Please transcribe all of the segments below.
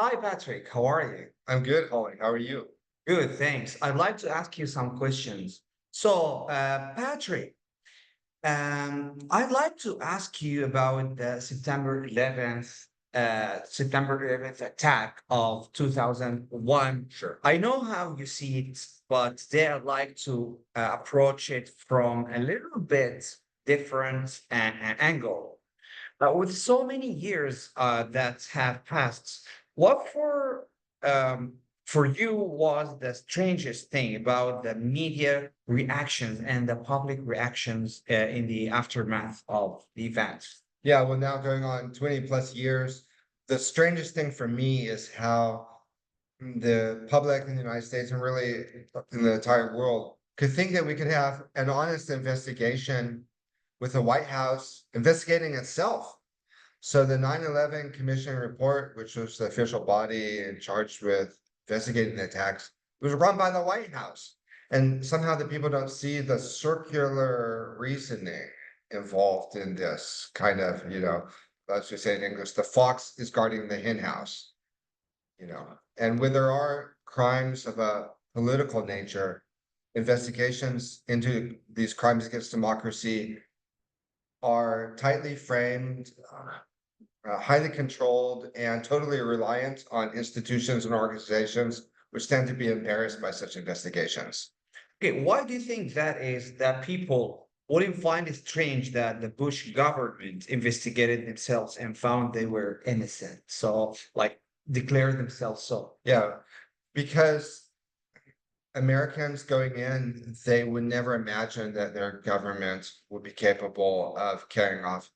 Hi, Patrick. How are you? I'm good, Holly. How are you? Good, thanks. I'd like to ask you some questions. Patrick, I'd like to ask you about the September 11th attack of 2001. Sure. I know how you see it, but today I'd like to approach it from a little bit different angle. With so many years that have passed, what for you was the strangest thing about the media reactions and the public reactions in the aftermath of the events? Yeah, well, now going on 20 plus years, the strangest thing for me is how the public in the United States and really in the entire world could think that we could have an honest investigation with the White House investigating itself. So the 9/11 Commission report, which was the official body in charge with investigating the attacks, was run by the White House. And somehow the people don't see the circular reasoning involved in this kind of, let's just say in English, the fox is guarding the hen house, And when there are crimes of a political nature, investigations into these crimes against democracy are tightly framed, highly controlled, and totally reliant on institutions and organizations, which tend to be embarrassed by such investigations. Okay, why do you think that is that people wouldn't find it strange that the Bush government investigated themselves and found they were innocent? So, like, declared themselves so. Yeah, because Americans going in, they would never imagine that their government would be capable of carrying off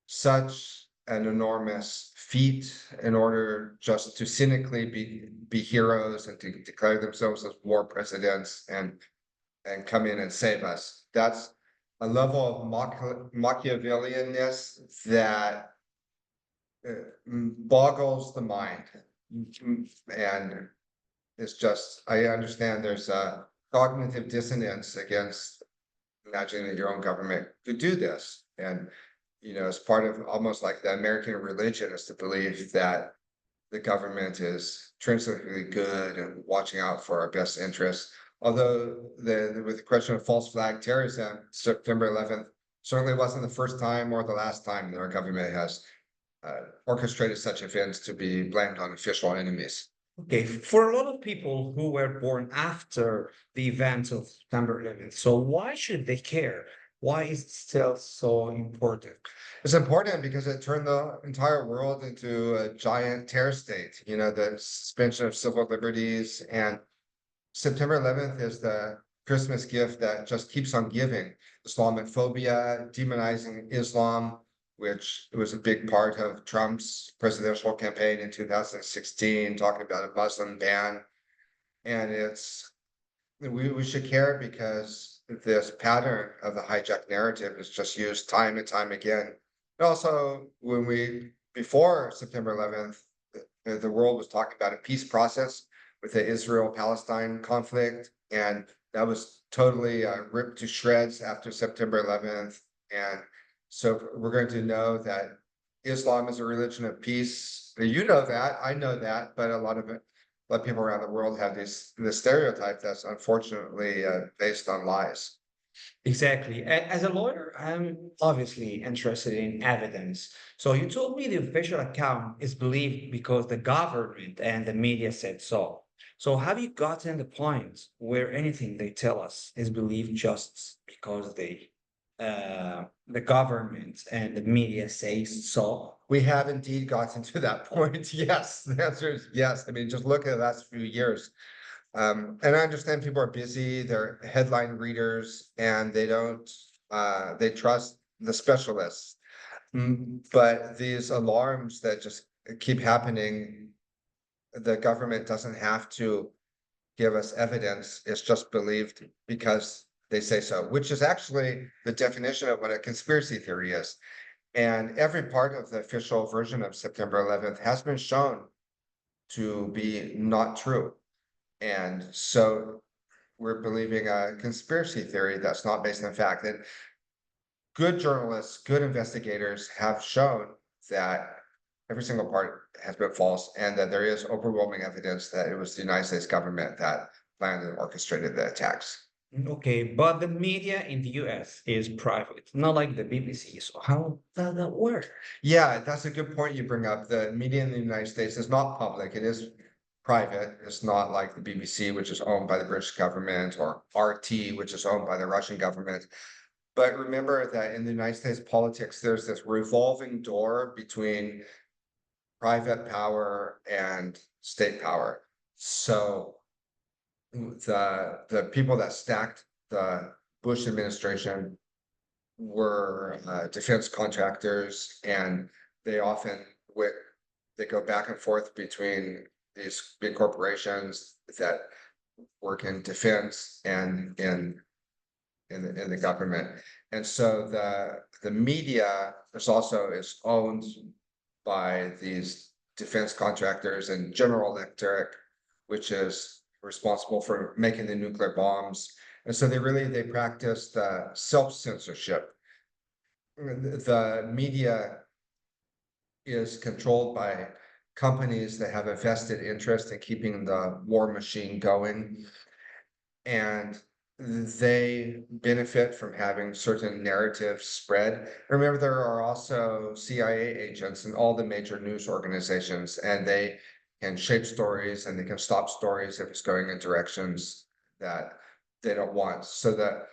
such an enormous feat in order just to cynically be heroes and to declare themselves as war presidents and come in and save us. That's a level of Machiavellianness that boggles the mind. And it's just, I understand there's a cognitive dissonance against imagining that your own government could do this. And, it's part of almost like the American religion is to believe that the government is intrinsically good and watching out for our best interests. Although with the question of false flag terrorism, September 11th certainly wasn't the first time or the last time that our government has orchestrated such events to be blamed on official enemies. Okay, for a lot of people who were born after the events of September 11th, so why should they care? Why is it still so important? It's important because it turned the entire world into a giant terror state, the suspension of civil liberties. And September 11th is the Christmas gift that just keeps on giving. Islamophobia, demonizing Islam, which was a big part of Trump's presidential campaign in 2016, talking about a Muslim ban. And we should care because this pattern of the hijacked narrative is just used time and time again. And also, before September 11th, the world was talking about a peace process with the Israel-Palestine conflict, and that was totally ripped to shreds after September 11th. And so we're going to know that Islam is a religion of peace. You know that, I know that, but a lot of people around the world have this stereotype that's unfortunately based on lies. Exactly. As a lawyer, I'm obviously interested in evidence. So you told me the official account is believed because the government and the media said so. So have you gotten the point where anything they tell us is believed just because the government and the media say so? We have indeed gotten to that point. Yes, the answer is yes. I mean, just look at the last few years. And I understand people are busy, they're headline readers, and they trust the specialists. But these alarms that just keep happening, the government doesn't have to give us evidence. It's just believed because they say so, which is actually the definition of what a conspiracy theory is. And every part of the official version of September 11th has been shown to be not true. And so we're believing a conspiracy theory that's not based on fact. And good journalists, good investigators have shown that every single part has been false, and that there is overwhelming evidence that it was the United States government that planned and orchestrated the attacks. Okay, but the media in the US is private, not like the BBC. So how does that work? Yeah, that's a good point you bring up. The media in the United States is not public. It is private. It's not like the BBC, which is owned by the British government, or RT, which is owned by the Russian government. But remember that in the United States politics, there's this revolving door between private power and state power. So the people that stacked the Bush administration were defense contractors, and they often would they go back and forth between these big corporations that work in defense and in the government. And so the media is owned by these defense contractors and General Electric, which is responsible for making the nuclear bombs. And so they practice the self-censorship. The media is controlled by companies that have a vested interest in keeping the war machine going. And they benefit from having certain narratives spread. Remember, there are also CIA agents in all the major news organizations, and they can shape stories and they can stop stories if it's going in directions that they don't want. So that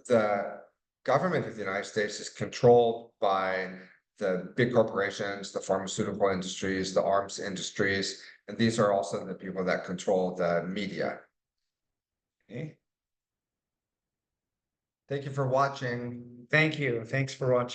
the government of the United States is controlled by the big corporations, the pharmaceutical industries, the arms industries, and these are also the people that control the media. Okay. Thank you for watching. Thank you. Thanks for watching.